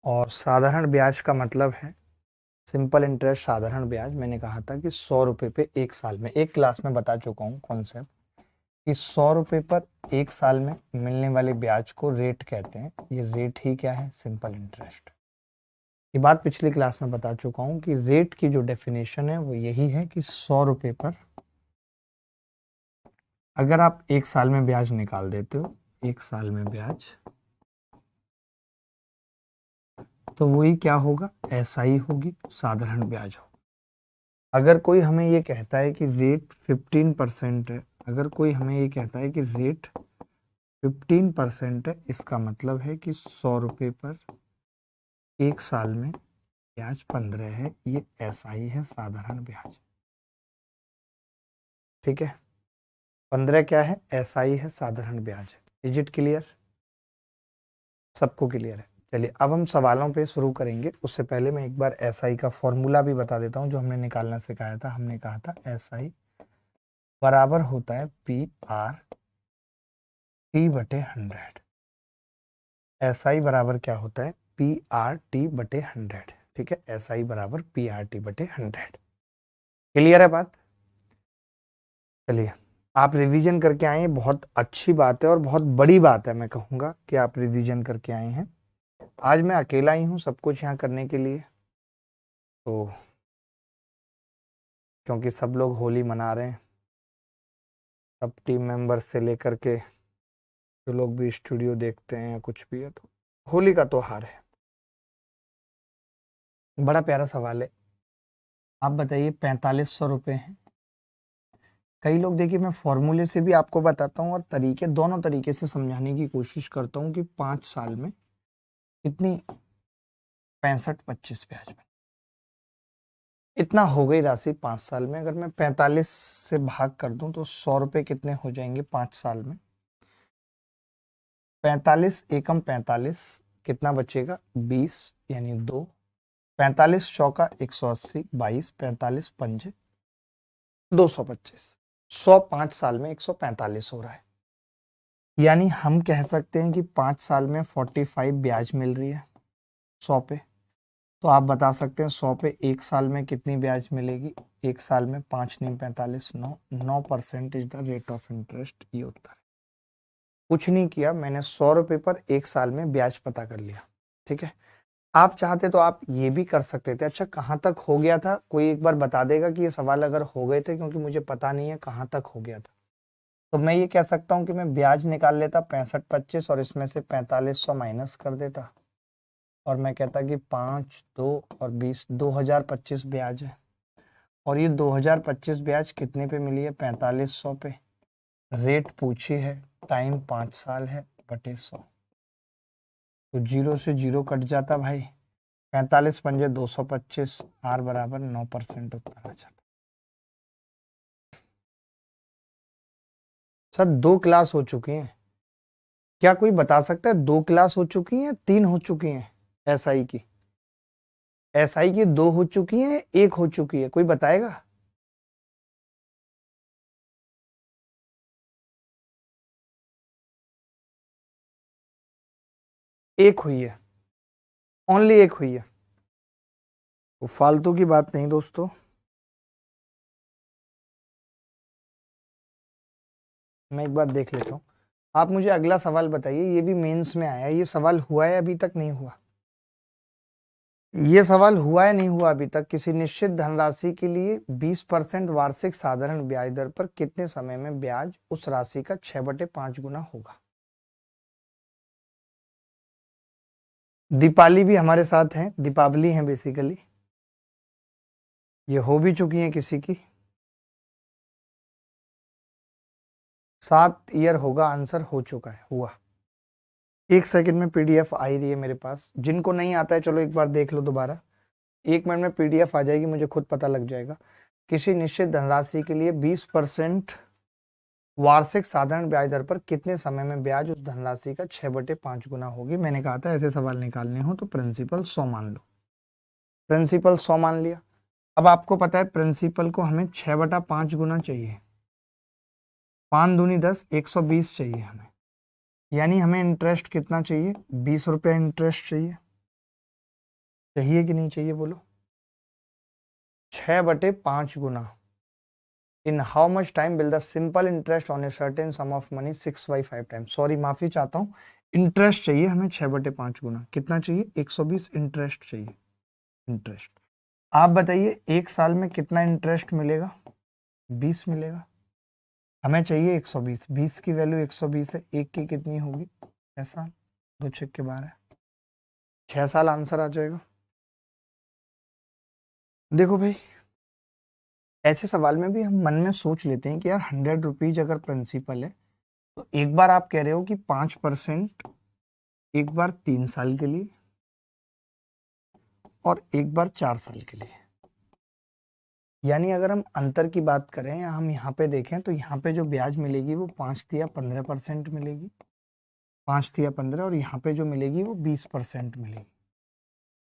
और साधारण ब्याज का मतलब है सिंपल इंटरेस्ट। साधारण ब्याज मैंने कहा था कि 100 रुपये पे एक साल में, एक क्लास में बता चुका हूँ कॉन्सेप्ट कि 100 रुपये पर एक साल में मिलने वाले ब्याज को रेट कहते हैं। ये रेट ही क्या है? Simple interest. ये बात पिछली क्लास में बता चुका हूँ कि रेट की जो डेफिनेशन है वो यही है कि 100 रुपये पर अगर आप एक साल में ब्याज निकाल देते हो, एक साल में ब्याज, तो वही क्या होगा? एसआई होगी, साधारण ब्याज होगा। अगर कोई हमें ये कहता है कि रेट 15% है, अगर कोई हमें ये कहता है कि रेट 15% है, इसका मतलब है कि 100 रुपये पर एक साल में ब्याज 15 है। ये एसआई है, साधारण ब्याज। ठीक है, 15 क्या है? एसआई है, साधारण ब्याज है। Is it clear? सबको क्लियर है? चलिए अब हम सवालों पे शुरू करेंगे। उससे पहले मैं एक बार एसआई का फॉर्मूला भी बता देता हूँ जो हमने निकालना सिखाया था। हमने कहा था एसआई बराबर होता है पी आर टी बटे 100। एसआई बराबर क्या होता है? पी आर टी बटे 100। ठीक है, एसआई बराबर पी आर टी बटे 100। क्लियर है बात? चलिए आप रिवीजन करके आए हैं, बहुत अच्छी बात है और बहुत बड़ी बात है। मैं कहूँगा कि आप रिवीजन करके आए हैं। आज मैं अकेला ही हूँ सब कुछ यहाँ करने के लिए, तो क्योंकि सब लोग होली मना रहे हैं, सब टीम मेंबर्स से लेकर के जो लोग भी स्टूडियो देखते हैं या कुछ भी है, तो होली का त्योहार है। बड़ा प्यारा सवाल है। आप बताइए 4500 रुपये हैं। कई लोग, देखिए मैं फॉर्मूले से भी आपको बताता हूँ और तरीके, दोनों तरीके से समझाने की कोशिश करता हूँ कि 5 साल में कितनी 65-25 ब्याज में इतना हो गई राशि 5 साल में। अगर मैं 45 से भाग कर दूं तो 100 रुपये कितने हो जाएंगे 5 साल में? 45 एकम 45, कितना बचेगा? 20, यानी 2। 45 चौका 180, 22, 45 पंजे 225। 105 साल में 145 हो रहा है। यानी हम कह सकते हैं कि 5 साल में 45 ब्याज मिल रही है 100 पे। तो आप बता सकते हैं 100 पे एक साल में कितनी ब्याज मिलेगी? एक साल में 5 नहीं 45, 9% is the rate of interest. ये उत्तर है। कुछ नहीं किया मैंने, 100 रुपये पर एक साल में ब्याज पता कर लिया। ठीक है, आप चाहते तो आप ये भी कर सकते थे। अच्छा कहाँ तक हो गया था? कोई एक बार बता देगा कि ये सवाल अगर हो गए थे, क्योंकि मुझे पता नहीं है कहाँ तक हो गया था। तो मैं ये कह सकता हूँ कि मैं ब्याज निकाल लेता 65-25 और इसमें से 4500 माइनस कर देता और मैं कहता कि 5, 2 और 20, 2025 ब्याज है। और ये 2025 ब्याज कितने पे मिली है? 4500 पे। रेट पूछी है, टाइम 5 साल है, बटे 100। तो 0 से 0 कट जाता भाई। 45 पंजे 225, आर बराबर 9% उत्तर आ जाता। सर 2 क्लास हो चुकी हैं। क्या कोई बता सकता है 2 क्लास हो चुकी हैं, 3 हो चुकी हैं? एसआई की, एसआई की 2 हो चुकी हैं, 1 हो चुकी है? कोई बताएगा? एक हुई है, ओनली एक हुई है। तो फालतू की बात नहीं दोस्तों। मैं एक बार देख लेता हूँ। आप मुझे अगला सवाल बताइए। ये भी मेंस में आया है। ये सवाल हुआ है अभी तक? नहीं हुआ। ये सवाल हुआ है नहीं हुआ अभी तक? किसी निश्चित धनराशि के लिए 20% वार्षिक साधारण ब्याज दर पर कितने समय में ब्याज उस राशि का 6/5 गुना होगा? दीपाली भी हमारे साथ हैं, दीपावली है बेसिकली। ये हो भी चुकी है किसी की। 7 ईयर होगा, आंसर हो चुका है, हुआ। एक सेकंड में पीडीएफ आ ही रही है मेरे पास। जिनको नहीं आता है चलो एक बार देख लो दोबारा। 1 मिनट में पीडीएफ आ जाएगी, मुझे खुद पता लग जाएगा। किसी निश्चित धनराशि के लिए 20% वार्षिक साधारण ब्याज दर पर कितने समय में ब्याज उस धनराशि का 6/5 गुना होगी? मैंने कहा था ऐसे सवाल निकालने हो तो प्रिंसिपल 100 मान लो। प्रिंसिपल 100 मान लिया। अब आपको पता है प्रिंसिपल को हमें 6/5 गुना चाहिए। 5 दूनी 10, 120 चाहिए हमें। यानी हमें इंटरेस्ट कितना चाहिए? 20 रुपये इंटरेस्ट चाहिए। चाहिए कि नहीं चाहिए बोलो? 6/5 गुना। In how much time will the simple interest on a certain sum of money 6/5 time. Sorry माफी चाहता हूँ, इंटरेस्ट चाहिए हमें 6/5 गुना। कितना चाहिए? 120 इंटरेस्ट चाहिए। इंटरेस्ट आप बताइए 1 साल में कितना इंटरेस्ट मिलेगा? 20 मिलेगा। हमें चाहिए 120। 20 की वैल्यू 120 है, एक की कितनी होगी? 6 साल। 2 छक्के के 12, 6 साल आंसर आ जाएगा। देखो भाई, ऐसे सवाल में भी हम मन में सोच लेते हैं कि यार 100 रुपीज अगर प्रिंसिपल है तो एक बार आप कह रहे हो कि 5%, एक बार 3 साल के लिए और एक बार 4 साल के लिए। यानी अगर हम अंतर की बात करें या हम यहाँ पे देखें तो यहाँ पे जो ब्याज मिलेगी वो 5-15% मिलेगी, 5-15, और यहाँ पे जो मिलेगी वो 20% मिलेगी।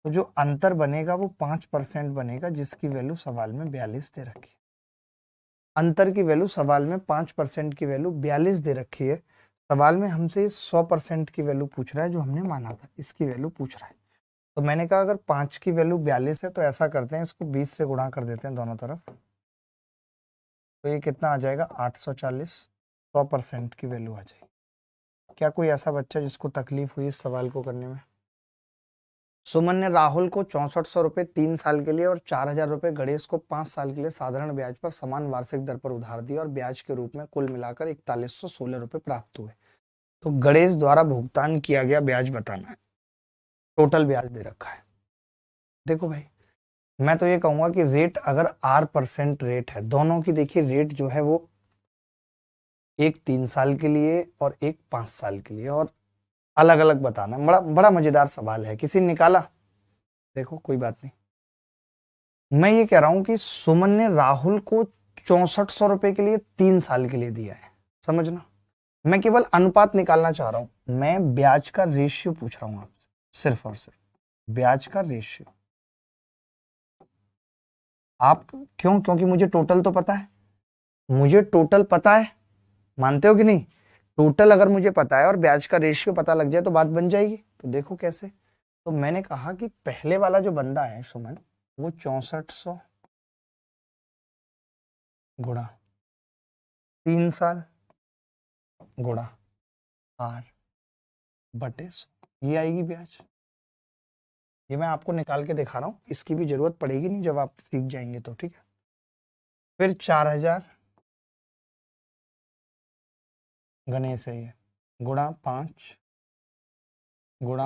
तो जो अंतर बनेगा वो 5% बनेगा, जिसकी वैल्यू सवाल में 42 दे रखी है। अंतर की वैल्यू सवाल में 5% की वैल्यू 42 दे रखी है। सवाल में हमसे 100% की वैल्यू पूछ रहा है, जो हमने माना था इसकी वैल्यू पूछ रहा है। तो मैंने कहा अगर 5 की वैल्यू 42 है तो ऐसा करते हैं, इसको 20 से गुणा कर देते हैं दोनों तरफ। तो ये कितना आ जाएगा? 840। 100% की वैल्यू आ जाएगी। क्या कोई ऐसा बच्चा जिसको तकलीफ हुई इस सवाल को करने में? सुमन ने राहुल को 6400 रुपए 3 साल के लिए और 4000 रुपए गणेश को 5 साल के लिए साधारण ब्याज पर समान वार्षिक दर पर उधार दिया और ब्याज के रूप में कुल मिलाकर 4116 रुपए प्राप्त हुए। तो गणेश द्वारा भुगतान किया गया ब्याज बताना है। टोटल ब्याज दे रखा है। देखो भाई, मैं तो ये कहूंगा कि रेट अगर R% रेट है, दोनों की देखिए रेट जो है वो एक 3 साल के लिए और एक 5 साल के लिए, और अलग अलग बताना। बड़ा बड़ा मजेदार सवाल है। किसी ने निकाला? देखो कोई बात नहीं। मैं ये कह रहा हूं कि सुमन ने राहुल को 6400 रुपए के लिए 3 साल के लिए दिया है, समझना। मैं केवल अनुपात निकालना चाह रहा हूं, मैं ब्याज का रेशियो पूछ रहा हूं आपसे, सिर्फ और सिर्फ ब्याज का रेशियो। आप क्यों? क्योंकि मुझे टोटल तो पता है, मुझे टोटल पता है, मानते हो कि नहीं? टोटल अगर मुझे पता है और ब्याज का रेशियो पता लग जाए तो बात बन जाएगी। तो देखो कैसे। तो मैंने कहा कि पहले वाला जो बंदा है सुमन, वो 6400 गुणा 3 साल गुणा R/100, ये आएगी ब्याज। ये मैं आपको निकाल के दिखा रहा हूं, इसकी भी जरूरत पड़ेगी नहीं जब आप सीख जाएंगे तो, ठीक है। फिर 4000 गणेश है ये, गुणा 5 गुणा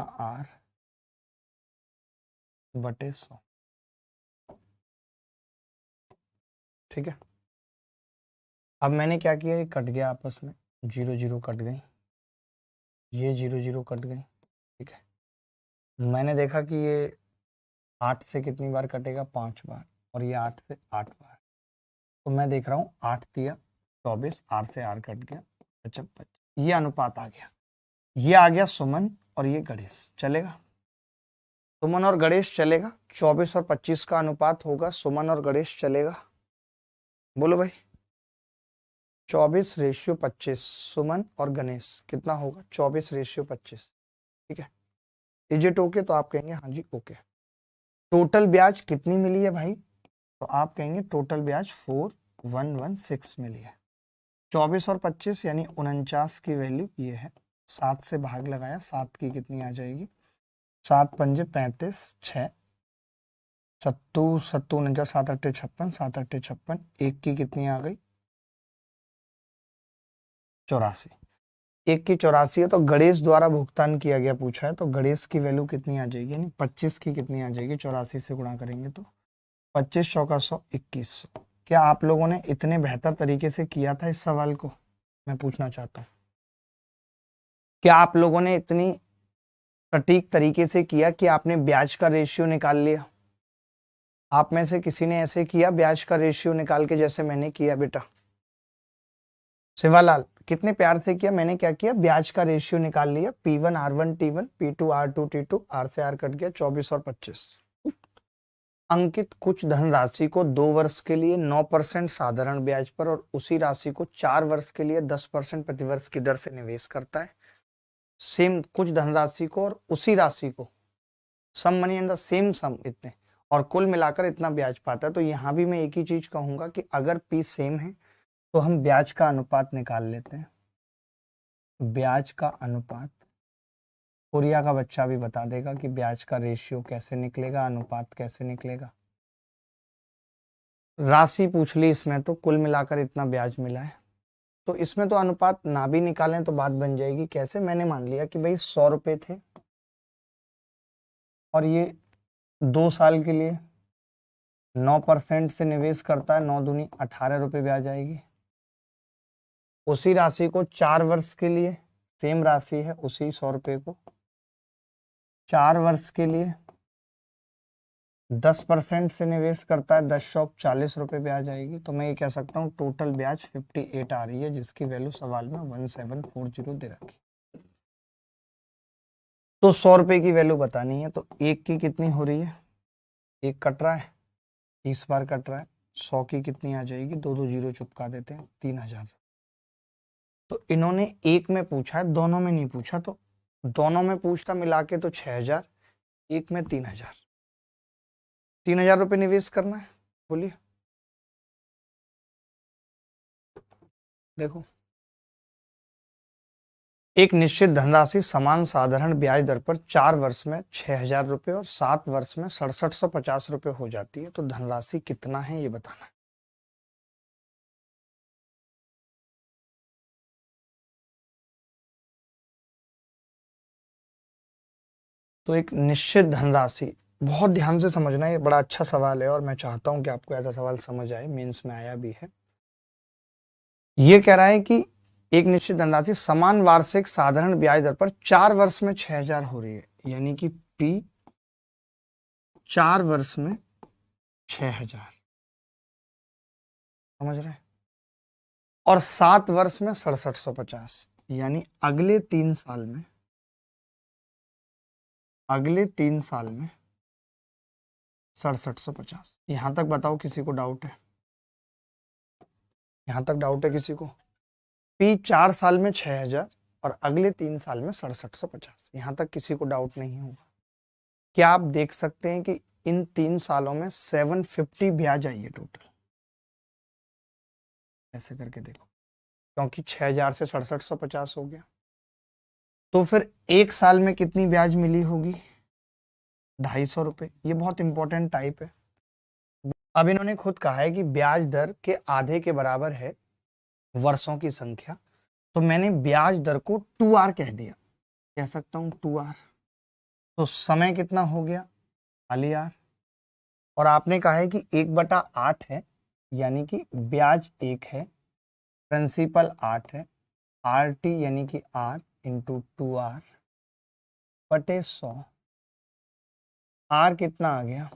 R/100, ठीक है। अब मैंने क्या किया, ये कट गया आपस में, 0 0 कट गई, ये 0 0 कट गई, ठीक है। मैंने देखा कि ये 8 से कितनी बार कटेगा? 5 बार, और ये 8 से 8 बार। तो मैं देख रहा हूँ 8 तिया 24, R से R कट गया, 25। ये अनुपात आ गया। ये आ गया सुमन और ये गणेश, चलेगा? सुमन और गणेश चलेगा। 24 और 25 का अनुपात होगा, सुमन और गणेश चलेगा? बोलो भाई। 24/25 सुमन और गणेश कितना होगा? 24/25, ठीक है। Is it okay? तो आप कहेंगे हाँ जी ओके। टोटल ब्याज कितनी मिली है भाई? तो आप कहेंगे टोटल ब्याज 4116 मिली है। 24 और 25 यानी 49 की वैल्यू ये है। 7 से भाग लगाया, 7 की कितनी आ जाएगी? 7 पंजे 35, 6 सत्तू सत्तू 49, 7 अट्ठे 56, 7 अट्ठे 56, एक की कितनी आ गई? 84। एक की 84 है तो गणेश द्वारा भुगतान किया गया पूछा है, तो गणेश की वैल्यू कितनी आ जाएगी? यानी 25 की कितनी आ जाएगी? 84 से गुणा करेंगे तो 25 चौका 100, 2100। क्या आप लोगों ने इतने बेहतर तरीके से किया था इस सवाल को? मैं पूछना चाहता हूँ, क्या आप लोगों ने इतनी सटीक तरीके से किया कि आपने ब्याज का रेशियो निकाल लिया? आप में से किसी ने ऐसे किया ब्याज का रेशियो निकाल के, जैसे मैंने किया बेटा? शिवालाल, कितने प्यार से किया। मैंने क्या किया? ब्याज का रेशियो निकाल लिया। P1 R1 T1, P2 R2 T2, R से R कट गया, 24 और 25। अंकित कुछ धनराशि को 2 वर्ष के लिए 9% साधारण ब्याज पर और उसी राशि को 4 वर्ष के लिए 10% प्रतिवर्ष की दर से निवेश करता है। सेम कुछ धनराशि को और उसी राशि को sum money and the same sum इतने, और कुल मिलाकर इतना ब्याज पाता है। तो यहाँ भी मैं एक ही चीज कहूंगा कि अगर पी सेम है तो हम ब्याज का अनुपात निकाल लेते हैं। ब्याज का अनुपात, कोरिया का बच्चा भी बता देगा कि ब्याज का रेशियो कैसे निकलेगा, अनुपात कैसे निकलेगा। राशि पूछ ली इसमें, तो कुल मिलाकर इतना ब्याज मिला है, तो इसमें तो अनुपात ना भी निकालें तो बात बन जाएगी। कैसे? मैंने मान लिया कि भाई 100 रुपए थे और ये 2 साल के लिए 9% से निवेश करता है, 9 दूनी 18 रुपए ब्याज आएगी। उसी राशि को 4 वर्ष के लिए, सेम राशि है, उसी 100 रुपए को 4 वर्ष के लिए 10% से निवेश करता है, 10 शॉप 40 रुपए ब्याज आएगी। तो मैं ये कह सकता हूँ टोटल ब्याज 58 आ रही है, जिसकी वैल्यू सवाल में 1740 दे रखी। तो 100 रुपए की वैल्यू बतानी है, तो एक की कितनी हो रही है, एक कट रहा है, 30 बार कट रहा है, 100 की कितनी आ जाएगी, 2 जीरो चिपका देते हैं, 3000। तो इन्होंने एक में पूछा है, दोनों में नहीं पूछा, तो दोनों में पूछता मिला के तो 6000, एक में 3000, 3000 रुपये निवेश करना है। बोलिए, देखो एक निश्चित धनराशि समान साधारण ब्याज दर पर 4 वर्ष में 6000 रुपये और 7 वर्ष में 6750 रुपये हो जाती है, तो धनराशि कितना है ये बताना है। तो एक निश्चित धनराशि, बहुत ध्यान से समझना है, ये बड़ा अच्छा सवाल है और मैं चाहता हूं कि आपको ऐसा सवाल समझ आए, मेंस में आया भी है। ये कह रहा है कि एक निश्चित धनराशि समान वार्षिक साधारण ब्याज दर पर 4 वर्ष में 6000 हो रही है, यानी कि पी 4 वर्ष में 6000, समझ रहे हैं, और 7 वर्ष में 6750, यानी अगले 3 साल में, अगले 3 साल में 6750। यहां तक बताओ किसी को डाउट है? यहां तक डाउट है किसी को? पी 4 साल में 6000 और अगले 3 साल में 6750, यहां तक किसी को डाउट नहीं होगा। क्या आप देख सकते हैं कि इन 3 सालों में 750 ब्याज आई है टोटल? ऐसे करके देखो, क्योंकि 6000 से 6750 हो गया, तो फिर 1 साल में कितनी ब्याज मिली होगी? 250 रुपये। ये बहुत इंपॉर्टेंट टाइप है। अब इन्होंने खुद कहा है कि ब्याज दर के आधे के बराबर है वर्षों की संख्या, तो मैंने ब्याज दर को 2R कह दिया, कह सकता हूं 2R। तो समय कितना हो गया? खाली R। और आपने कहा है कि 1/8 है, यानी कि ब्याज 1 है, प्रिंसिपल 8 है, RT यानी कि R इंटू 2R बटे 100। R कितना आ गया?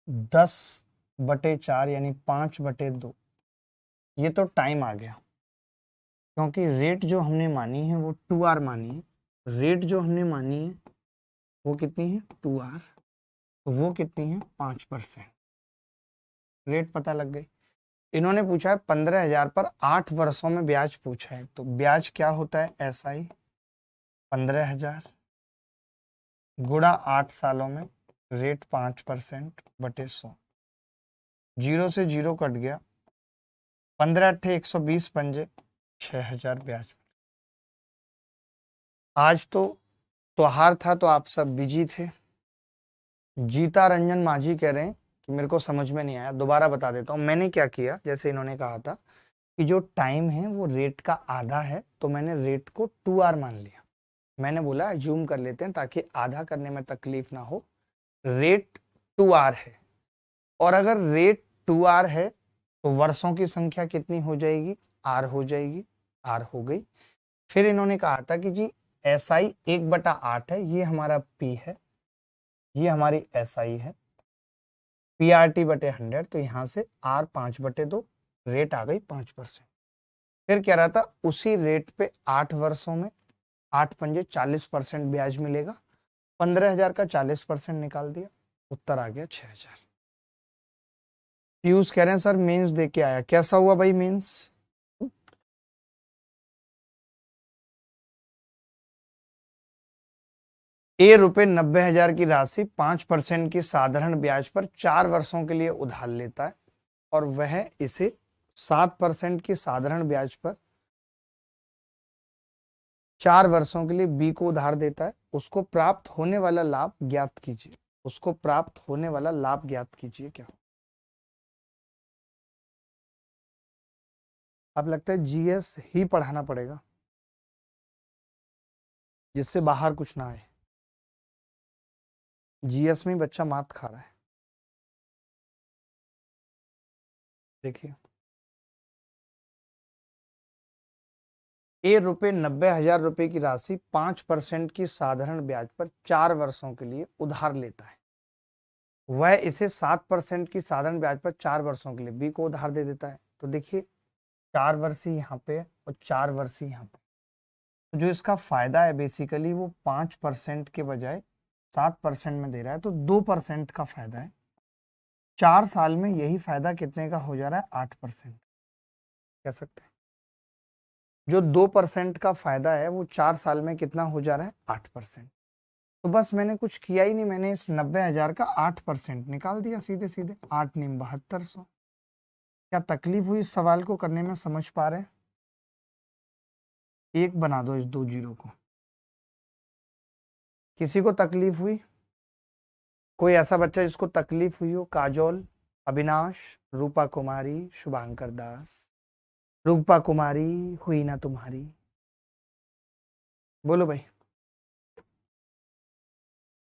10/4 यानी 5/2। ये तो टाइम आ गया, क्योंकि रेट जो हमने मानी है वो 2R मानी है, रेट जो हमने मानी है वो कितनी है? 2R, तो वो कितनी है? 5%। रेट पता लग गई। इन्होंने पूछा है 15,000 पर 8 वर्षों में ब्याज पूछा है, तो ब्याज क्या होता है? SI 15,000 गुणा 8 सालों में, रेट 5% बटे 100। 0 से 0 कट गया, 15 अट्ठे 120 पंजे 6000 ब्याज। आज तो त्योहार था तो आप सब बिजी थे। जीता रंजन माझी कह रहे हैं कि मेरे को समझ में नहीं आया, दोबारा बता देता हूँ। मैंने क्या किया, जैसे इन्होंने कहा था कि जो टाइम है वो रेट का आधा है, तो मैंने रेट को 2R मान लिया। मैंने बोला जूम कर लेते हैं ताकि आधा करने में तकलीफ ना हो। रेट 2R है, और अगर रेट 2R है तो वर्षों की संख्या कितनी हो जाएगी? R हो जाएगी। R हो गई। फिर इन्होंने कहा था कि जी SI 1/8 है, ये हमारा P है, ये हमारी SI है, PRT बटे 100, तो यहां से R 5/2, रेट आ गई 5%। फिर क्या रहा था, उसी रेट पे 8 वर्षों में 8 पंजे 40% ब्याज मिलेगा। 15,000 का 40% निकाल दिया, उत्तर आ गया 6000। पीयूष कह रहे हैं सर मेंस दे के आया, कैसा हुआ भाई मेंस? ₹90,000 की राशि 5% की साधारण ब्याज पर 4 वर्षों के लिए उधार लेता है और वह इसे 7% की साधारण ब्याज पर 4 वर्षों के लिए बी को उधार देता है। उसको प्राप्त होने वाला लाभ ज्ञात कीजिए। उसको प्राप्त होने वाला लाभ ज्ञात कीजिए क्या हो? अब लगता है जीएस ही पढ़ाना पड़ेगा जिससे बाहर कुछ ना आए। जीएस में ही बच्चा मात खा रहा है। देखिए, ₹90,000 की राशि 5% की साधारण ब्याज पर 4 वर्षों के लिए उधार लेता है। वह इसे 7% की साधारण ब्याज पर 4 वर्षों के लिए बी को उधार दे देता है। तो देखिए, 4 वर्ष ही यहाँ पे और 4 वर्ष ही यहाँ पे। तो जो इसका फायदा है बेसिकली वो 5% के बजाय 7% में दे रहा है, तो 2% का फायदा है। 4 साल में यही फायदा कितने का हो जा रहा है? 8% कह सकते हैं। जो 2% का फायदा है वो 4 साल में कितना हो जा रहा है? 8%। तो बस मैंने कुछ किया ही नहीं, मैंने इस 90,000 का 8% निकाल दिया सीधे सीधे। 8 नीम 7200। क्या तकलीफ हुई इस सवाल को करने में? समझ पा रहे हैं? एक बना दो इस 2 जीरो को। किसी को तकलीफ हुई? कोई ऐसा बच्चा जिसको तकलीफ हुई हो? काजोल, अविनाश, रूपा कुमारी, शुभांकर दास। रूपा कुमारी हुई ना तुम्हारी? बोलो भाई।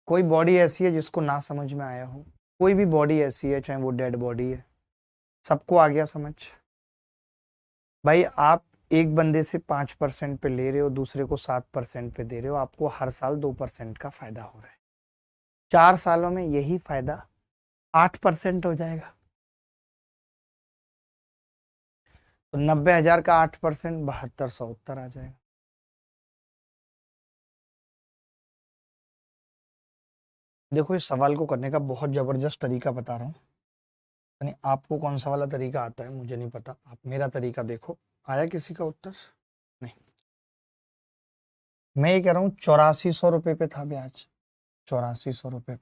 कोई बॉडी ऐसी है जिसको ना समझ में आया हो? कोई भी बॉडी ऐसी है, चाहे वो डेड बॉडी है, सबको आ गया समझ? भाई आप एक बंदे से 5% पे ले रहे हो, दूसरे को 7% पे दे रहे हो, आपको हर साल 2% का फायदा हो रहा है। 4 सालों में यही फायदा 8% हो जाएगा। तो 90,000 का 8% 7200 उत्तर आ जाएगा। देखो, इस सवाल को करने का बहुत जबरदस्त तरीका बता रहा हूँ। यानी आपको कौन सा वाला तरीका आता है मुझे नहीं पता, आप मेरा तरीका देखो। आया किसी का उत्तर? नहीं। मैं ये कह रहा हूँ 8400 पे था ब्याज। 8400 पे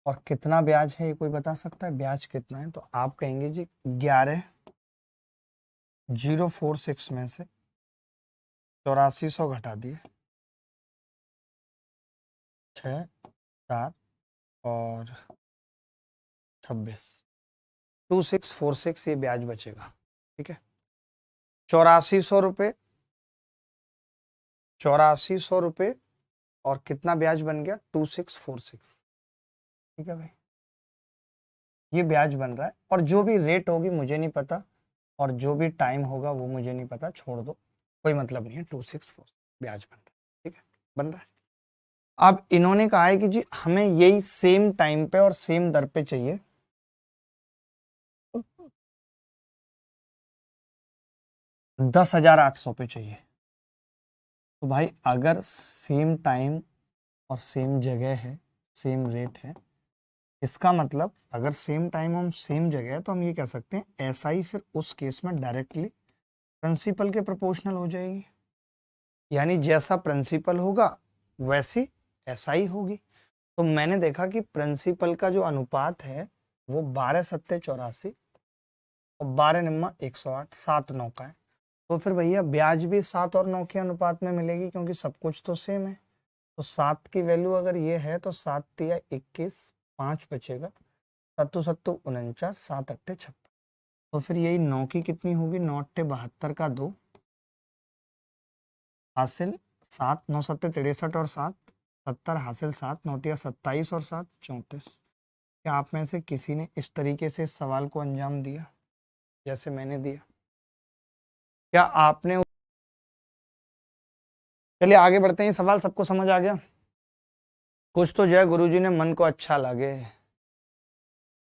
और कितना ब्याज है ये कोई बता सकता है? ब्याज कितना है? तो आप कहेंगे जी 11,046 में से 8400 घटा दिए, 6, 4 और 26, 2646 ये ब्याज बचेगा। ठीक है, 8400 रुपये, 8400 रुपये और कितना ब्याज बन गया? 2646। ठीक है भाई, ये ब्याज बन रहा है। और जो भी रेट होगी मुझे नहीं पता, और जो भी टाइम होगा वो मुझे नहीं पता, छोड़ दो, कोई मतलब नहीं है। 264 ब्याज बन रहा है। ठीक है, बन रहा है। अब इन्होंने कहा है कि जी हमें यही सेम टाइम पे और सेम दर पे चाहिए। 10,800 पे चाहिए। तो भाई अगर सेम टाइम और सेम जगह है, सेम रेट है, इसका मतलब अगर सेम टाइम और सेम जगह है तो हम ये कह सकते हैं एसआई फिर उस केस में डायरेक्टली प्रिंसिपल के प्रोपोर्शनल हो जाएगी। यानी जैसा प्रिंसिपल होगा वैसी एसआई होगी। तो मैंने देखा कि प्रिंसिपल का जो अनुपात है वो 12/7 = 84 और 12×9 = 108, 7/9 का है। तो फिर भैया ब्याज भी 7 और 9 के अनुपात में मिलेगी, क्योंकि सब कुछ तो सेम है। तो 7 की वैल्यू अगर ये है तो 7 तिया 21, 5 बचेगा, 7 7 49, 7 8 56। तो फिर यही 9 की कितनी होगी? 9 8 72 का 2 हासिल 7, 9 7 63 और 7 70 हासिल 7, 9 तिया 27 और 7 34। क्या आप में से किसी ने इस तरीके से इस सवाल को अंजाम दिया जैसे मैंने दिया? क्या आपने? चलिए आगे बढ़ते हैं। सवाल सबको समझ आ गया? कुछ तो जय गुरुजी ने मन को अच्छा लगे।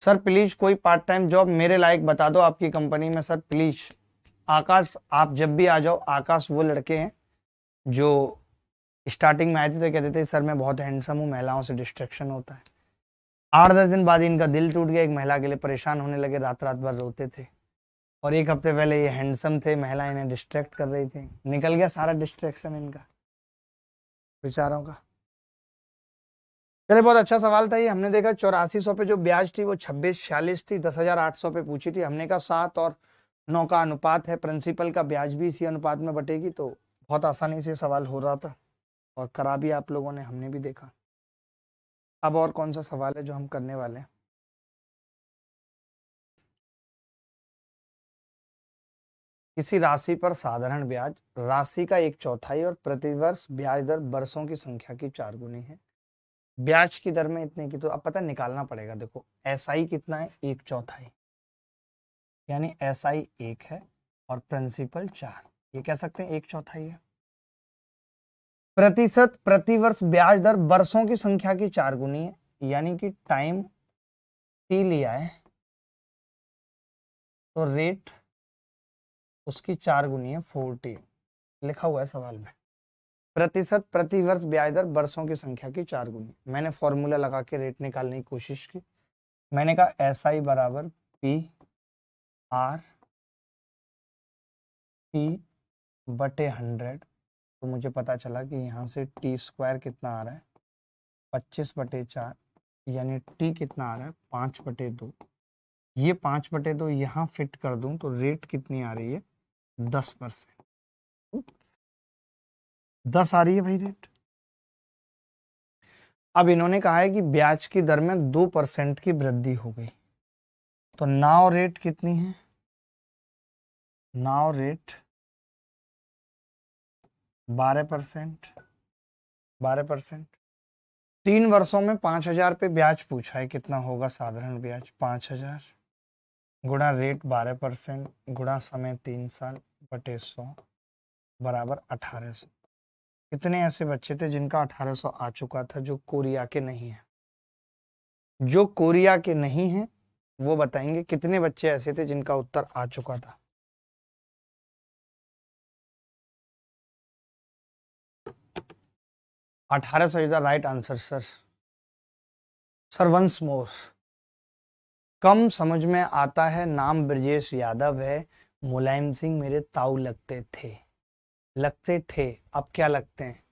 सर प्लीज कोई पार्ट टाइम जॉब मेरे लायक बता दो आपकी कंपनी में। Sir please. आकाश, आप जब भी आ जाओ। आकाश वो लड़के हैं जो स्टार्टिंग में आए थे तो कहते थे सर मैं बहुत हैंडसम हूँ, महिलाओं से डिस्ट्रैक्शन होता है। 8-10 दिन बाद इनका दिल टूट गया, एक महिला के लिए परेशान होने लगे, रात रात भर रोते थे। और एक हफ्ते पहले ये हैंडसम थे, महिला इन्हें डिस्ट्रैक्ट कर रही थी, निकल गया सारा डिस्ट्रैक्शन इनका बेचारों का। चलिए, बहुत अच्छा सवाल था ये। हमने देखा 8400 पे जो ब्याज थी वो 2646 थी, 10,800 पे पूछी थी। हमने कहा 7 और 9 का अनुपात है, प्रिंसिपल का ब्याज भी इसी अनुपात में बटेगी, तो बहुत आसानी से सवाल हो रहा था और करा भी आप लोगों ने, हमने भी देखा। अब और कौन सा सवाल है जो हम करने वाले हैं? किसी राशि पर साधारण ब्याज राशि का 1/4 और प्रतिवर्ष ब्याज दर वर्षों की संख्या की 4 गुनी है। ब्याज की दर में इतने की, तो अब पता निकालना पड़ेगा। देखो एसआई कितना है, 1/4, यानी एसआई 1 है और प्रिंसिपल 4, ये कह सकते हैं 1/4 है। प्रतिशत प्रतिवर्ष ब्याज दर वर्षों की संख्या की 4 गुनी है, यानी कि टाइम टी लिया है तो रेट उसकी 4 गुनी है, 40 लिखा हुआ है सवाल में। प्रतिशत प्रतिवर्ष ब्याज दर वर्षों की संख्या की 4 गुनी। मैंने फॉर्मूला लगा के रेट निकालने की कोशिश की। मैंने कहा एस आई बराबर पी आर टी बटे 100, तो मुझे पता चला कि यहाँ से टी स्क्वायर कितना आ रहा है, 25/4, यानी टी कितना आ रहा है, 5/2। ये 5/2 यहाँ फिट कर दूं तो रेट कितनी आ रही है, 10%। 10 आ रही है भाई रेट। अब इन्होंने कहा है कि ब्याज की दर में 2% की वृद्धि हो गई, तो नाउ रेट कितनी है, नाउ रेट 12%। 12%। 3 वर्षों में 5,000 पे ब्याज पूछा है, कितना होगा साधारण ब्याज, 5,000 गुणा रेट 12% गुणा समय 3 साल बटे 100 बराबर 1800। कितने ऐसे बच्चे थे जिनका 1800 आ चुका था, जो कोरिया के नहीं है? जो कोरिया के नहीं है वो बताएंगे कितने बच्चे ऐसे थे जिनका उत्तर आ चुका था। $1800 is the right answer sir. Sir once more. कम समझ में आता है, नाम ब्रजेश यादव है, मुलायम सिंह मेरे ताऊ लगते थे। लगते थे, अब क्या लगते हैं?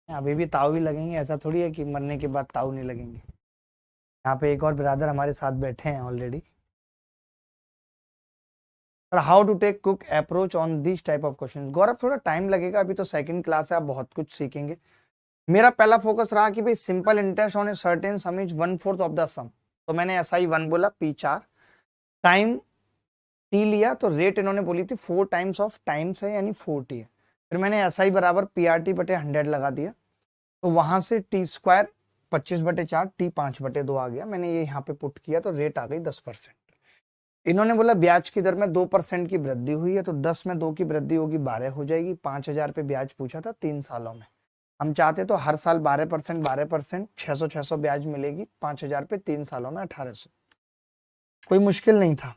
अभी भी ताऊ ही लगेंगे, ऐसा थोड़ी है कि मरने के बाद ताऊ नहीं लगेंगे। यहाँ पे एक और ब्रदर हमारे साथ बैठे हैं already. Sir how to take quick approach on this type of question. Gaurav थोड़ा टाइम लगेगा, अभी तो सेकंड क्लास है, आप बहुत कुछ सीखेंगे। मेरा पहला फोकस रहा कि भाई simple interest on a certain sum is 1/4 of the sum, तो मैंने ऐसा ही 1 बोला, P4 टाइम टी लिया, तो रेट इन्होंने बोली थी 4 टाइम्स ऑफ टाइम्स है, यानी 40 है। फिर मैंने ऐसा ही बराबर PRT बटे 100 लगा दिया, तो वहां से टी स्क्वायर 25/4 टी 5/2 आ गया। मैंने ये यहाँ पे पुट किया तो रेट आ गई 10%। इन्होंने बोला ब्याज की दर में 2% की वृद्धि हुई है, तो 10 में 2 की वृद्धि होगी 12 हो जाएगी। 5,000 पे ब्याज पूछा था 3 सालों में, हम चाहते तो हर साल 12% 12%, 600 ब्याज मिलेगी 5,000 पे, 3 सालों में 1,800। कोई मुश्किल नहीं था।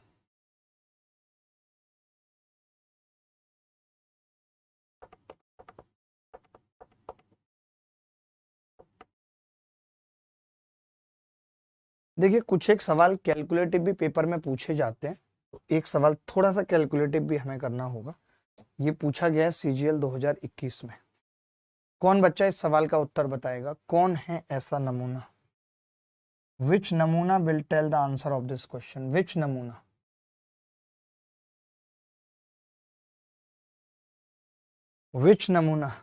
देखिए कुछ एक सवाल कैलकुलेटिव भी पेपर में पूछे जाते हैं, तो एक सवाल थोड़ा सा कैलकुलेटिव भी हमें करना होगा। ये पूछा गया है CGL 2021 में। कौन बच्चा इस सवाल का उत्तर बताएगा, कौन है ऐसा नमूना? विच नमूना will tell the answer of this question? Which नमूना? विच नमूना?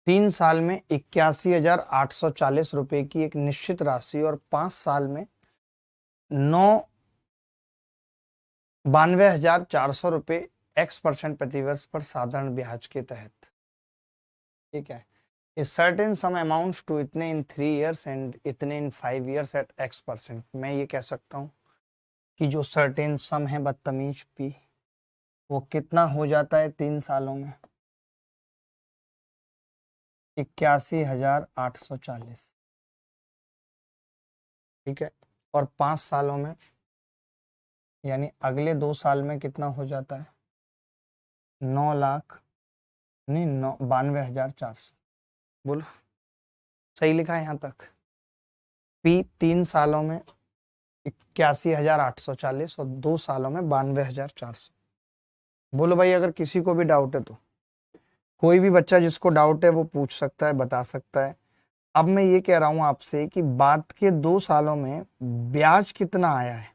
तीन साल में 81,840 रुपए की एक निश्चित राशि और 5 साल में 92,400 रुपए X% प्रतिवर्ष पर साधारण ब्याज के तहत, ठीक है, A certain sum amounts to इतने in 3 years and इतने in 5 years at X%। मैं ये कह सकता हूँ कि जो सर्टेन सम है बदतमीज पी, वो कितना हो जाता है 3 सालों में, 81,840, ठीक है, और 5 सालों में यानी अगले 2 साल में कितना हो जाता है, 9 लाख नहीं 92,400। बोलो सही लिखा है यहाँ तक? पी 3 सालों में 81,840 और 2 सालों में 92,400। बोलो भाई, अगर किसी को भी डाउट है तो, कोई भी बच्चा जिसको डाउट है वो पूछ सकता है, बता सकता है। अब मैं ये कह रहा हूं आपसे कि बाद के 2 सालों में ब्याज कितना आया है,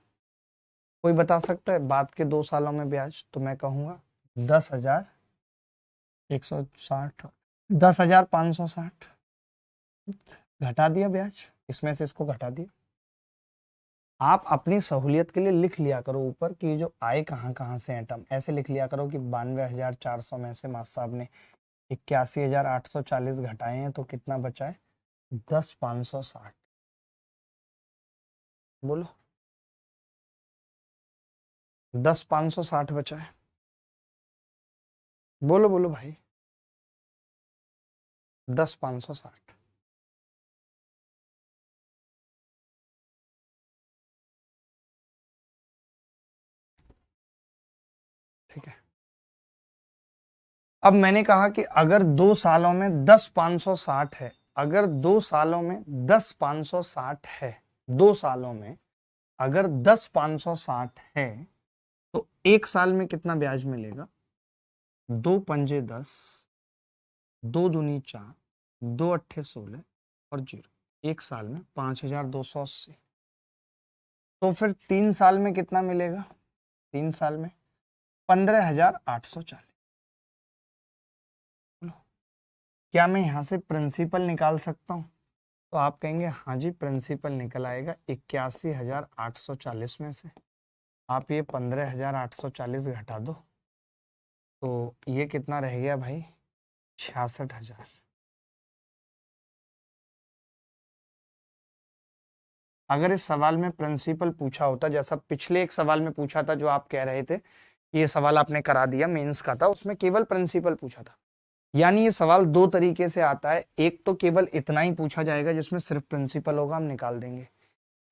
कोई बता सकता है? बाद के 2 सालों में ब्याज, तो मैं कहूंगा 10,160, 10,560। घटा दिया ब्याज, इसमें से इसको घटा दिया। आप अपनी सहूलियत के लिए लिख लिया करो ऊपर कि जो आए कहाँ कहाँ से हैं टर्म, ऐसे लिख लिया करो कि 92,400 में से मास्टर साहब ने 81,840 घटाए हैं, तो कितना बचा है? 10,560। बोलो, 10,560 बचा है। बोलो बोलो भाई, 10,560। ठीक है। अब मैंने कहा कि अगर 2 सालों में 10,560 है, अगर 2 सालों में 10,560 है, 2 सालों में अगर 10,560 है, तो 1 साल में कितना ब्याज मिलेगा? 2 पंजे 10, 2 दूनी 4, 2 अट्ठे 16 और 0। 1 साल में 5,280। तो फिर 3 साल में कितना मिलेगा? 3 साल में 15,840। क्या मैं यहां से प्रिंसिपल निकाल सकता हूं? तो आप कहेंगे हाँ जी, प्रिंसिपल निकल आएगा 81,840 में से। आप ये 15,840 घटा दो, तो ये कितना रह गया भाई? 66,000। अगर इस सवाल में प्रिंसिपल पूछा होता, जैसा पिछले एक सवाल में पूछा था जो आप कह रहे थे, ये सवाल आपने करा दिया मेंस का था, उसमें केवल प्रिंसिपल पूछा था। यानी ये सवाल 2 तरीके से आता है। एक तो केवल इतना ही पूछा जाएगा जिसमें सिर्फ प्रिंसिपल होगा, हम निकाल देंगे।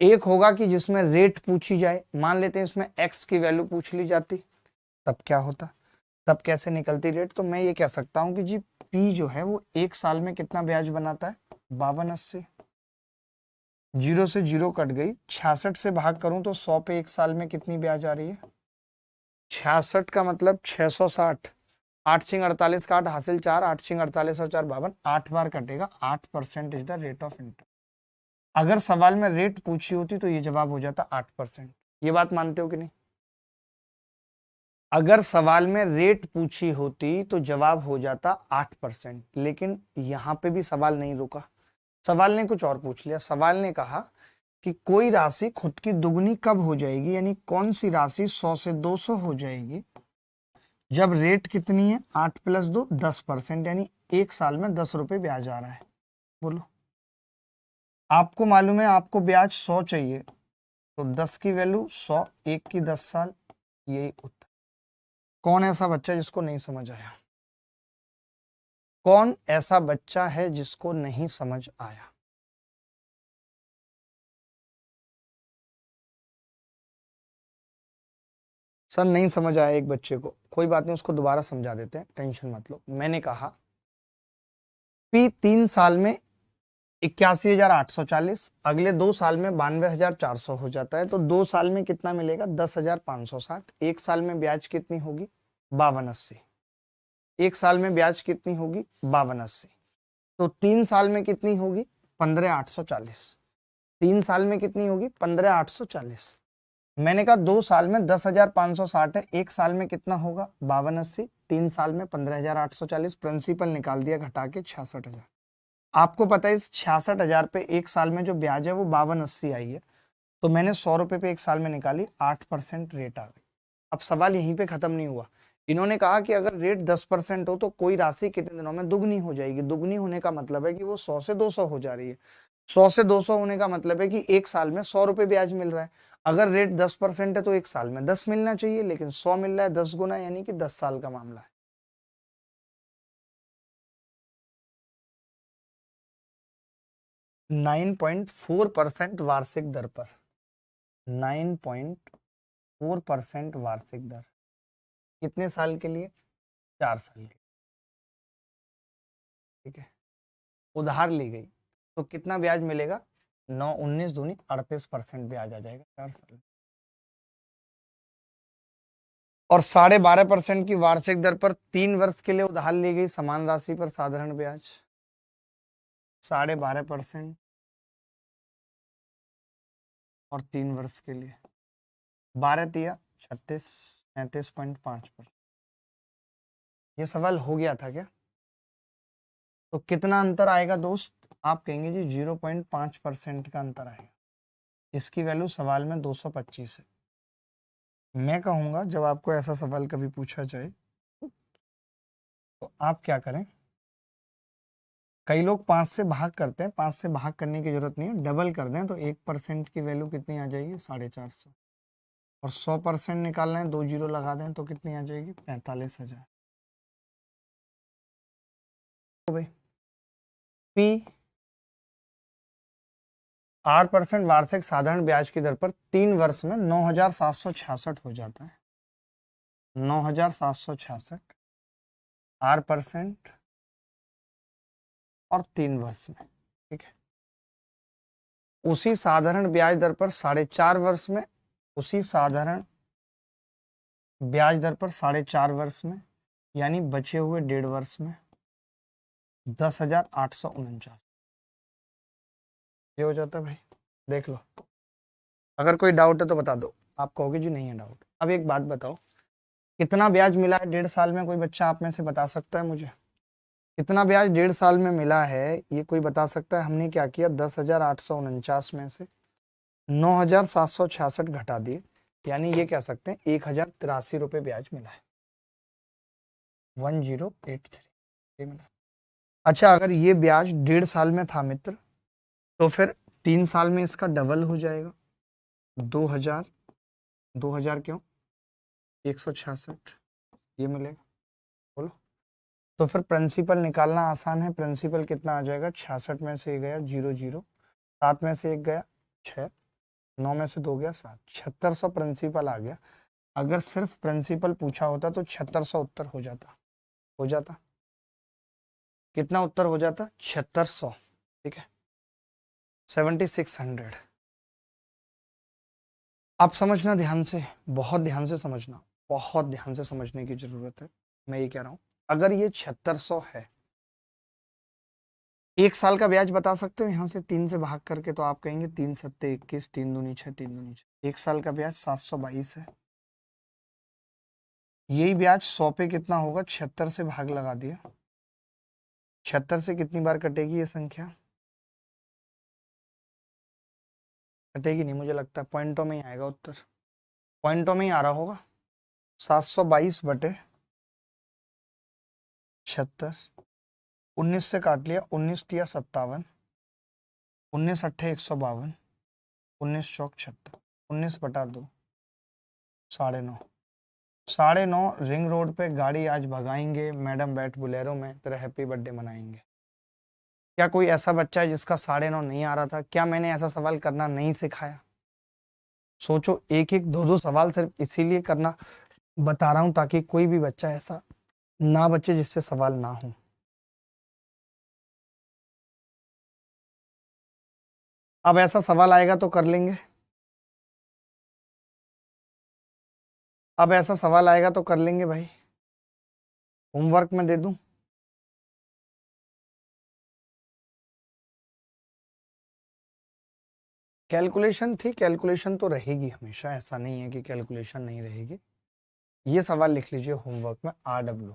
एक होगा कि जिसमें रेट पूछी जाए, मान लेते हैं इसमें एक्स की वैल्यू पूछ ली जाती, तब क्या होता? तब कैसे निकलती रेट? तो मैं ये कह सकता हूं कि जी पी जो है वो 1 साल में कितना ब्याज बनाता है? 5280। 0 से 0 कट गई, 66 से भाग करूं तो 100 पे 1 साल में कितनी ब्याज आ रही है? 66 का मतलब 660। 8 × 48 का 8 हासिल 4, 8 × 48 और 4 52, 8 बार कटेगा। 8% is the rate of interest. अगर सवाल में रेट पूछी होती तो ये जवाब हो जाता 8%। ये बात मानते हो कि नहीं? अगर सवाल में रेट पूछी होती तो जवाब हो जाता 8%, लेकिन यहां पे भी सवाल नहीं रुका। सवाल ने कुछ और पूछ लिया। सवाल ने कहा कि कोई राशि खुद की दुगनी कब हो जाएगी, यानी कौन सी राशि 100 से 200 हो जाएगी जब रेट कितनी है? 8 + 2 10%, यानी 1 साल में 10 रुपए ब्याज आ रहा है। बोलो, आपको मालूम है आपको ब्याज 100 चाहिए, तो 10 की वैल्यू 100, 1 की 10 साल, यही उत्तर। कौन ऐसा बच्चा जिसको नहीं समझ आया? कौन ऐसा बच्चा है जिसको नहीं समझ आया? सर नहीं समझ आया एक बच्चे को, कोई बात नहीं, उसको दोबारा समझा देते हैं, टेंशन मत लो। मैंने कहा पी 3 साल में 81,840, अगले 2 साल में 92,400 हो जाता है, तो 2 साल में कितना मिलेगा? 10,560। 1 साल में ब्याज कितनी होगी? 5280। 1 साल में ब्याज कितनी होगी? 5280। तो 3 साल में कितनी होगी? 15,840। 3 साल में कितनी होगी? 15,840। मैंने कहा 2 साल में 10,560 है, 1 साल में कितना होगा? 5280। 3 साल में 15,840। प्रिंसिपल निकाल दिया घटा के 66,000। आपको पता है इस 66,000 पे 1 साल में जो ब्याज है वो 5280 आई है, तो मैंने 100 रुपए पे 1 साल में निकाली, 8% रेट आ गई। अब सवाल यहीं पे खत्म नहीं हुआ। इन्होंने कहा कि अगर रेट 10% हो तो कोई राशि कितने दिनों में दुगनी हो जाएगी। दुगनी होने का मतलब है कि वो 100 से 200 हो जा रही है। 100 से 200 होने का मतलब है कि 1 साल में 100 रुपए ब्याज मिल रहा है। अगर रेट 10% है तो 1 साल में 10 मिलना चाहिए, लेकिन 100 मिल रहा है 10 गुना, यानी कि 10 साल का मामला है। 9.4% वार्षिक दर पर, 9.4% वार्षिक दर, कितने साल के लिए? 4 साल के। ठीक है, उधार ली गई तो कितना ब्याज मिलेगा? 9 19 दूनी 38% ब्याज आ जाएगा 4 साल में। और 12.5% की वार्षिक दर पर 3 वर्ष के लिए उधार ली गई समान राशि पर साधारण ब्याज 12.5% और 3 वर्ष के लिए 12×3 = 36 37.5%। ये सवाल हो गया था क्या? तो कितना अंतर आएगा दोस्त? आप कहेंगे जी 0.5% का अंतर आएगा। इसकी वैल्यू सवाल में 225 है। मैं कहूंगा जब आपको ऐसा सवाल कभी पूछा जाए तो आप क्या करें, कई लोग 5 से भाग करते हैं, 5 से भाग करने की जरूरत नहीं है, डबल कर दें तो 1% की वैल्यू कितनी आ जाएगी? 450। और 100% निकालना है, 2 जीरो लगा दें तो कितनी आ जाएगी? 45,000। तो भाई पी R% वार्षिक साधारण ब्याज की दर पर 3 वर्ष में 9,766 हो जाता है। 9,766 R% और 3 वर्ष में, ठीक है। उसी साधारण ब्याज दर पर 4.5 वर्ष में, उसी साधारण ब्याज दर पर 4.5 वर्ष में, यानी बचे हुए 1.5 वर्ष में 10,849 ये हो जाता है भाई। देख लो, अगर कोई डाउट है तो बता दो। आप कहोगे जी नहीं है डाउट। अब एक बात बताओ, कितना ब्याज मिला है 1.5 साल में? कोई बच्चा आप में से बता सकता है मुझे? कितना ब्याज 1.5 साल में मिला है ये कोई बता सकता है? हमने क्या किया, 10,849 में से 9,766 घटा दिए, यानी ये कह सकते हैं 1,083 रुपये ब्याज मिला है। 1083 मिला। अच्छा, अगर ये ब्याज 1.5 साल में था मित्र, तो फिर 3 साल में इसका डबल हो जाएगा। 2,000 2,000 क्यों? 166 ये मिलेगा। बोलो। तो फिर प्रिंसिपल निकालना आसान है। प्रिंसिपल कितना आ जाएगा? 66 में से 1 गया 0 0, 7 में से 1 गया 6, 9 में से 2 गया 7, 7600 प्रिंसिपल आ गया। अगर सिर्फ प्रिंसिपल पूछा होता तो 7600 उत्तर हो जाता। कितना उत्तर हो जाता? 7600, ठीक है, 7600। आप समझना ध्यान से, बहुत ध्यान से समझना, बहुत ध्यान से समझने की जरूरत है। मैं ये कह रहा हूं, अगर ये 7600 है, 1 साल का ब्याज बता सकते हो यहां से 3 से भाग करके, तो आप कहेंगे 3 सत्ते 21, 3 दूनी 6, 3 दूनी 6। 1 साल का ब्याज 722 है। यही ब्याज 100 पे कितना होगा? 76 से भाग लगा दिया। 76 से कितनी बार कटेगी ये संख्या? कटेगी नहीं, मुझे लगता है पॉइंटों में ही आएगा उत्तर। पॉइंटों में ही आ रहा होगा। 722 बटे 76, 19 से काट लिया, 19 तिया 57, 19 अट्ठे 152, 19 चौक 76, 19 बटा 2 9.5। 9.5 रिंग रोड पे गाड़ी आज भगाएंगे, मैडम बैठ बुलेरो में, तेरा हैप्पी बर्थडे मनाएंगे। क्या कोई ऐसा बच्चा है जिसका 9.5 नहीं आ रहा था? क्या मैंने ऐसा सवाल करना नहीं सिखाया? सोचो, एक एक दो दो सवाल सिर्फ इसीलिए करना बता रहा हूं ताकि कोई भी बच्चा ऐसा ना बचे जिससे सवाल ना हो। अब ऐसा सवाल आएगा तो कर लेंगे। अब ऐसा सवाल आएगा तो कर लेंगे भाई। होमवर्क में दे दूं? कैलकुलेशन थी, कैलकुलेशन तो रहेगी हमेशा, ऐसा नहीं है कि कैलकुलेशन नहीं रहेगी। ये सवाल लिख लीजिए होमवर्क में, RW।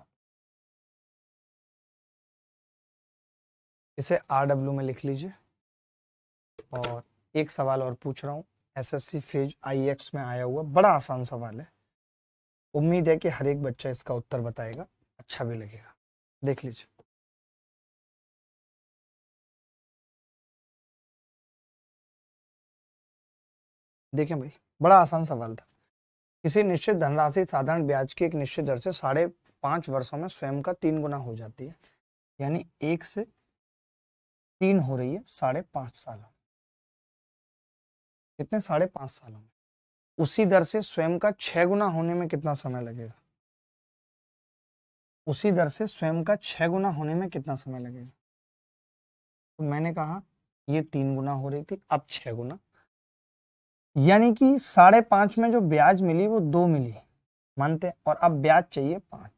इसे RW में लिख लीजिए। और एक सवाल और पूछ रहा हूँ, SSC फेज IX में आया हुआ, बड़ा आसान सवाल है। उम्मीद है कि हर एक बच्चा इसका उत्तर बताएगा, अच्छा भी लगेगा। देख लीजिए। देखें भाई, बड़ा आसान सवाल था। किसी निश्चित धनराशि साधारण ब्याज की एक निश्चित दर से 5.5 वर्षों में स्वयं का 3 गुना हो जाती है, यानी 1 से 3 हो रही है 5.5 सालों। कितने? 5.5 सालों में। उसी दर से स्वयं का 6 गुना होने में कितना समय लगेगा? उसी दर से स्वयं का 6 गुना होने में कितना समय लगेगा? तो मैंने कहा ये 3 गुना हो रही थी, अब 6 गुना, यानी कि 5.5 में जो ब्याज मिली वो 2 मिली। मानते हैं। और अब ब्याज चाहिए 5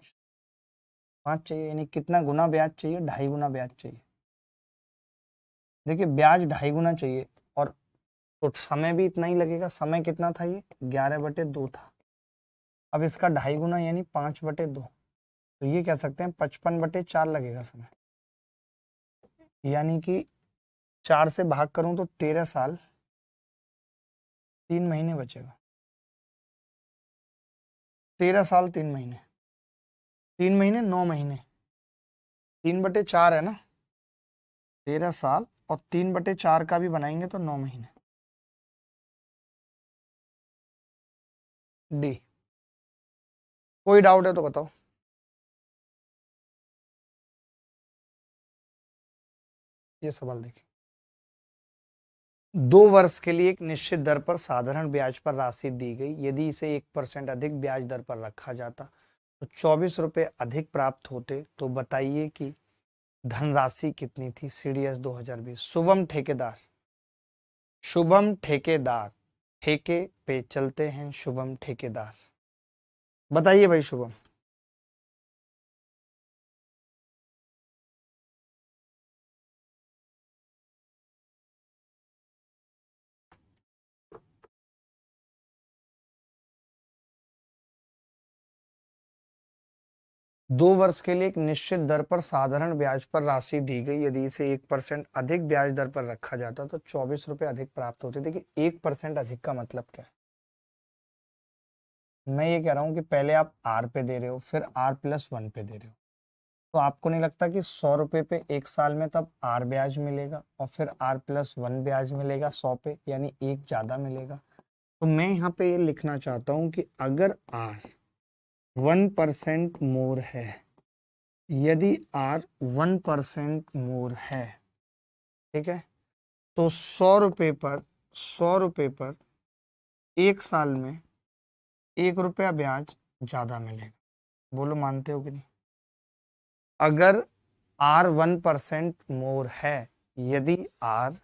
चाहिए, यानी कितना गुना ब्याज चाहिए? 2.5 गुना ब्याज चाहिए। देखिए ब्याज 2.5 गुना चाहिए और तो समय भी इतना ही लगेगा। समय कितना था? ये 11/2 था। अब इसका 2.5 गुना यानी 5/2, तो ये कह सकते हैं 55/4 लगेगा समय। यानी कि 4 से भाग करूं तो 13 साल 3 महीने बचेगा। 13 साल 3 महीने, 3 महीने 9 महीने, 3/4 है ना। 13 साल और 3/4 का भी बनाएंगे तो 9 महीने। डी। कोई डाउट है तो बताओ। ये सवाल देखिए, 2 वर्ष के लिए एक निश्चित दर पर साधारण ब्याज पर राशि दी गई। यदि इसे 1% अधिक ब्याज दर पर रखा जाता तो 24 रुपए अधिक प्राप्त होते। तो बताइए कि धनराशि कितनी थी? CDS 2020। शुभम ठेकेदार, शुभम ठेकेदार, ठेके पे चलते हैं शुभम ठेकेदार। बताइए भाई शुभम। दो वर्ष के लिए एक निश्चित दर पर साधारण ब्याज पर राशि दी गई। यदि इसे 1% अधिक ब्याज दर पर रखा जाता तो 24 रुपए अधिक प्राप्त होते। देखिए 1% अधिक का मतलब क्या है? मैं ये कह रहा हूं कि पहले आप आर पे दे रहे हो, फिर R+1 पे दे रहे हो, तो आपको नहीं लगता कि 100 रुपए पे 1 साल में तब आर ब्याज मिलेगा और फिर R+1 ब्याज मिलेगा 100 पे, यानी एक ज्यादा मिलेगा। तो मैं यहाँ पे ये लिखना चाहता हूं कि अगर आर 1% मोर है, यदि आर 1% मोर है, ठीक है, तो 100 रुपए पर 1 साल में 1 रुपया ब्याज ज्यादा मिलेगा। बोलो मानते हो कि नहीं? अगर आर 1% मोर है, यदि आर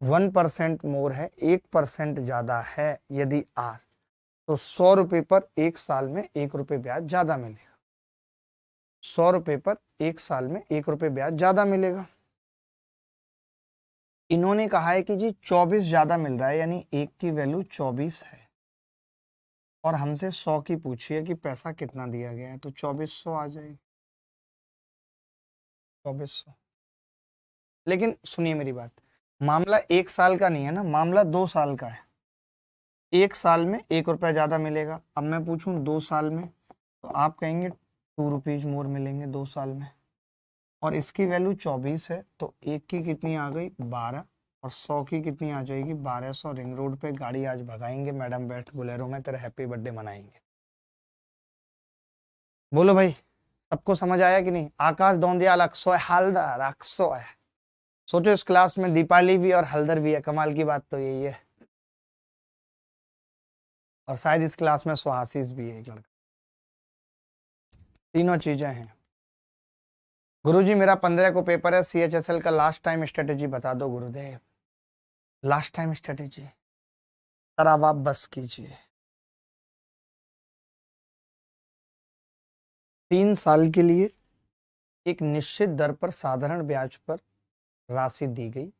1% मोर है, 1% ज्यादा है, यदि आर, तो 100 रुपए पर 1 साल में 1 रुपये ब्याज ज्यादा मिलेगा। 100 रुपए पर 1 साल में 1 रुपये ब्याज ज्यादा मिलेगा। इन्होंने कहा है कि जी 24 ज्यादा मिल रहा है, यानी एक की वैल्यू 24 है और हमसे 100 की पूछी है कि पैसा कितना दिया गया है, तो 2400 आ जाएगी। 2400। लेकिन सुनिए मेरी बात, मामला 1 साल का नहीं है ना, मामला 2 साल का है। 1 साल में 1 रुपया ज्यादा मिलेगा। अब मैं पूछूं 2 साल में, तो आप कहेंगे 2 रुपीज मोर मिलेंगे 2 साल में, और इसकी वैल्यू 24 है, तो एक की कितनी आ गई? 12, और 100 की कितनी आ जाएगी? 1200। रिंग रोड पे गाड़ी आज भगाएंगे, मैडम बैठ बोलेरो में, तेरा हैप्पी बर्थडे मनाएंगे। बोलो भाई, सबको समझ आया कि नहीं? आकाश दौंदियाल अक्सोय हलदर अक्सोय। सोचो इस क्लास में दीपाली भी और हलदर भी है, कमाल की बात तो यही है। और शायद इस क्लास में सुहासिस भी है एक लड़का। तीनों चीजें हैं। गुरुजी मेरा 15 को पेपर है, CHSL का लास्ट टाइम स्ट्रेटेजी बता दो गुरुदेव। लास्ट टाइम स्ट्रेटेजी सर, अब आप बस कीजिए। 3 साल के लिए एक निश्चित दर पर साधारण ब्याज पर राशि दी गई।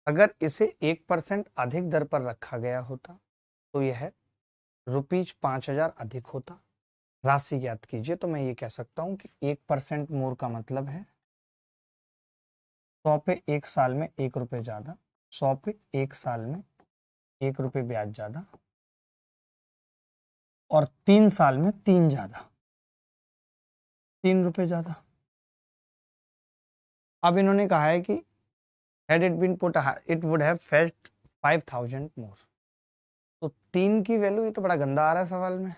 अगर इसे 1% अधिक दर पर रखा गया होता तो यह ₹5000 अधिक होता। राशि ज्ञात कीजिए। तो मैं ये कह सकता हूं कि 1% मोर का मतलब है 100 पे 1 साल में 1 रुपये ज्यादा, 100 पे 1 साल में 1 रुपये ब्याज ज्यादा, और 3 साल में 3 ज्यादा, 3 रुपये ज्यादा। अब इन्होंने कहा है कि had it been put it would have fetched 5000 more। तो 3 की वैल्यू, ये तो बड़ा गंदा आ रहा है सवाल में।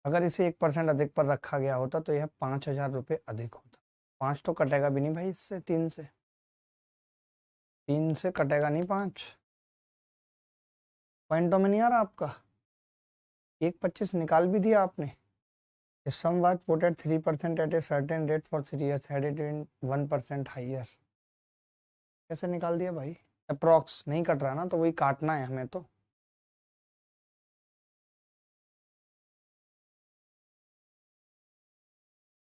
अगर इसे 1% अधिक पर रखा गया होता तो यह 5000 रुपये अधिक होता। 5 तो कटेगा भी नहीं भाई इससे, 3 से कटेगा नहीं 5। पॉइंटों में नहीं आ रहा आपका? 1.25 निकाल भी दिया आपने। If sum was put at 3% at a certain rate for 3 years, had it been 1% higher। कैसे निकाल दिया भाई? अप्रोक्स नहीं कट रहा ना, तो वही काटना है हमें तो।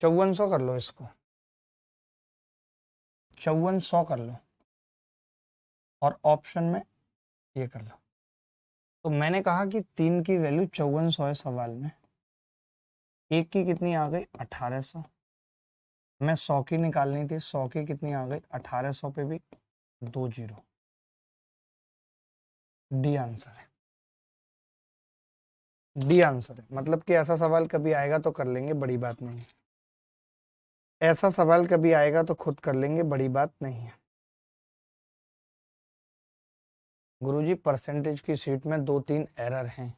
5400 कर लो, इसको 5400 कर लो और ऑप्शन में ये कर लो। तो मैंने कहा कि 3 की वैल्यू 5400 है सवाल में, एक की कितनी आ गई 1800, मैं 100 की निकालनी थी, 100 की कितनी आ गई 1800 पे भी 2 जीरो। डी आंसर है, डी आंसर है। मतलब कि ऐसा सवाल कभी आएगा तो कर लेंगे, बड़ी बात नहीं है। ऐसा सवाल कभी आएगा तो खुद कर लेंगे, बड़ी बात नहीं है। गुरुजी परसेंटेज की शीट में 2-3 एरर हैं,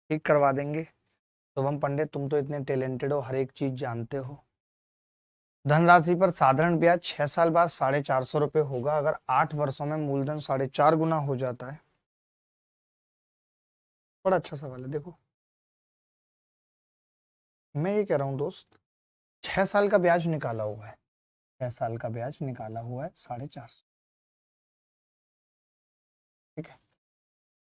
ठीक करवा देंगे। शुभम पंडित तुम तो इतने टैलेंटेड हो, हर एक चीज जानते हो। धनराशि पर साधारण ब्याज 6 साल बाद 450 रुपये होगा अगर 8 वर्षों में मूलधन 4.5 गुना हो जाता है। बड़ा अच्छा सवाल है। देखो मैं ये कह रहा हूं दोस्त, 6 साल का ब्याज निकाला हुआ है, 6 साल का ब्याज निकाला हुआ है 450, ठीक है।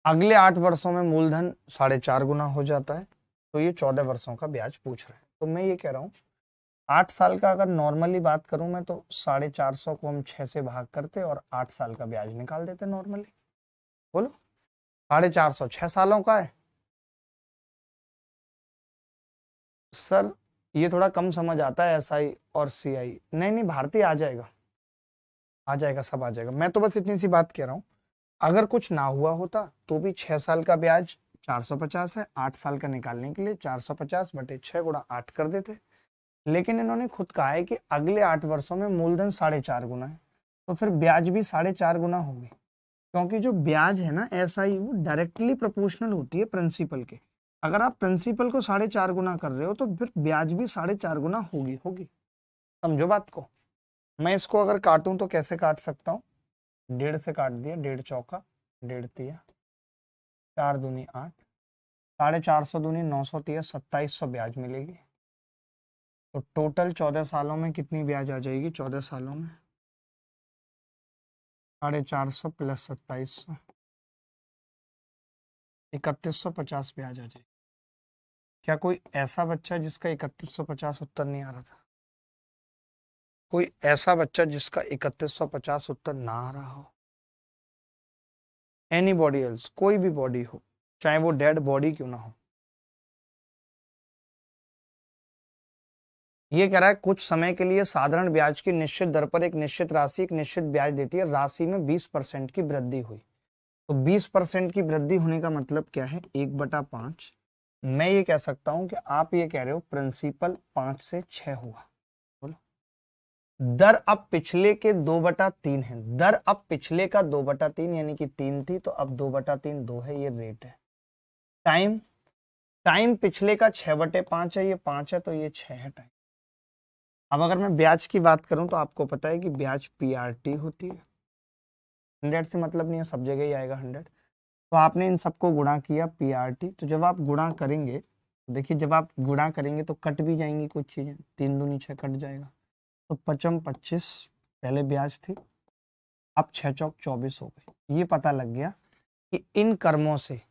अगले 8 वर्षों में मूलधन 4.5 गुना हो जाता है, तो ये 14 वर्षों का ब्याज पूछ रहे हैं। तो मैं ये कह रहा हूँ 8 साल का अगर नॉर्मली बात करूं मैं, तो 450 को हम 6 से भाग करते और 8 साल का ब्याज निकाल देते नॉर्मली। बोलो 450 6 सालों का है। सर ये थोड़ा कम समझ आता है SI और CI। नहीं नहीं भारतीय आ जाएगा, आ जाएगा, सब आ जाएगा। मैं तो बस इतनी सी बात कह रहा हूँ, अगर कुछ ना हुआ होता तो भी 6 साल का ब्याज 450 है, 8 साल का निकालने के लिए 450 बटे 6 गुणा 8 कर देते। लेकिन इन्होंने खुद कहा है कि अगले 8 वर्षों में मूलधन 4.5 गुना है, तो फिर ब्याज भी 4.5 गुना होगी, क्योंकि जो ब्याज है ना SI वो डायरेक्टली प्रोपोर्शनल होती है प्रिंसिपल के। अगर आप प्रिंसिपल को 4.5 गुना कर रहे हो तो फिर ब्याज भी 4.5 गुना होगी होगी। समझो बात को। मैं इसको अगर काटूं तो कैसे काट सकता हूँ, 1.5 से काट दिया, 1.5 चौका 1.5 तिया, 4 दूनी 8, 450 दूनी 900 तिया 2700 ब्याज मिलेगी। तो टोटल 14 सालों में कितनी ब्याज आ जाएगी, 14 सालों में 450 प्लस 2700, 3150 ब्याज आ जाएगी। क्या कोई ऐसा बच्चा जिसका 3150 उत्तर नहीं आ रहा था? कोई ऐसा बच्चा जिसका 3150 उत्तर ना आ रहा हो? एनी बॉडी एल्स, कोई भी बॉडी हो, चाहे वो डेड बॉडी क्यों ना हो। ये कह रहा है कुछ समय के लिए साधारण ब्याज की निश्चित दर पर एक निश्चित राशि एक निश्चित ब्याज देती है, राशि में 20% की वृद्धि हुई। तो 20% की वृद्धि होने का मतलब क्या है, 1/5। मैं ये कह सकता हूं कि आप ये कह रहे हो प्रिंसिपल 5 से 6 हुआ। बोलो दर अब पिछले के 2/3 है, दर अब पिछले का 2/3 यानी कि 3 थी, तो अब 2/3 2 है, ये रेट है। टाइम, टाइम पिछले का 6/5 है, ये 5 है, तो ये 6 है टाइम। अब अगर मैं ब्याज की बात करूं तो आपको पता है कि ब्याज PRT होती है, 100 से मतलब नहीं है, सब जगह ही आएगा 100। तो आपने इन सबको गुणा किया PRT, तो जब आप गुणा करेंगे, देखिए जब आप गुणा करेंगे तो कट भी जाएंगी कुछ चीजें, 3 दूनी 6 कट जाएगा, तो 55 25 पहले ब्याज थी, अब 6 चौक 24 हो गई। ये पता लग गया कि इन कर्मों से,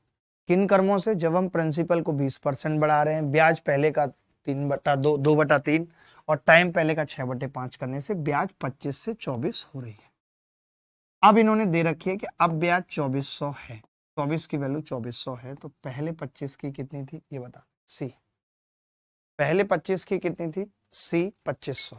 किन कर्मों से, जब हम प्रिंसिपल को 20% बढ़ा रहे हैं, ब्याज पहले का 3/2 2/3 और टाइम पहले का 6/5 करने से ब्याज 25 से 24 हो रही है। अब इन्होंने दे रखी है कि अब ब्याज 2400 है, 24 की वैल्यू 2400 है, तो पहले 25 की कितनी थी ये बता, सी। पहले 25 की कितनी थी, सी 2500।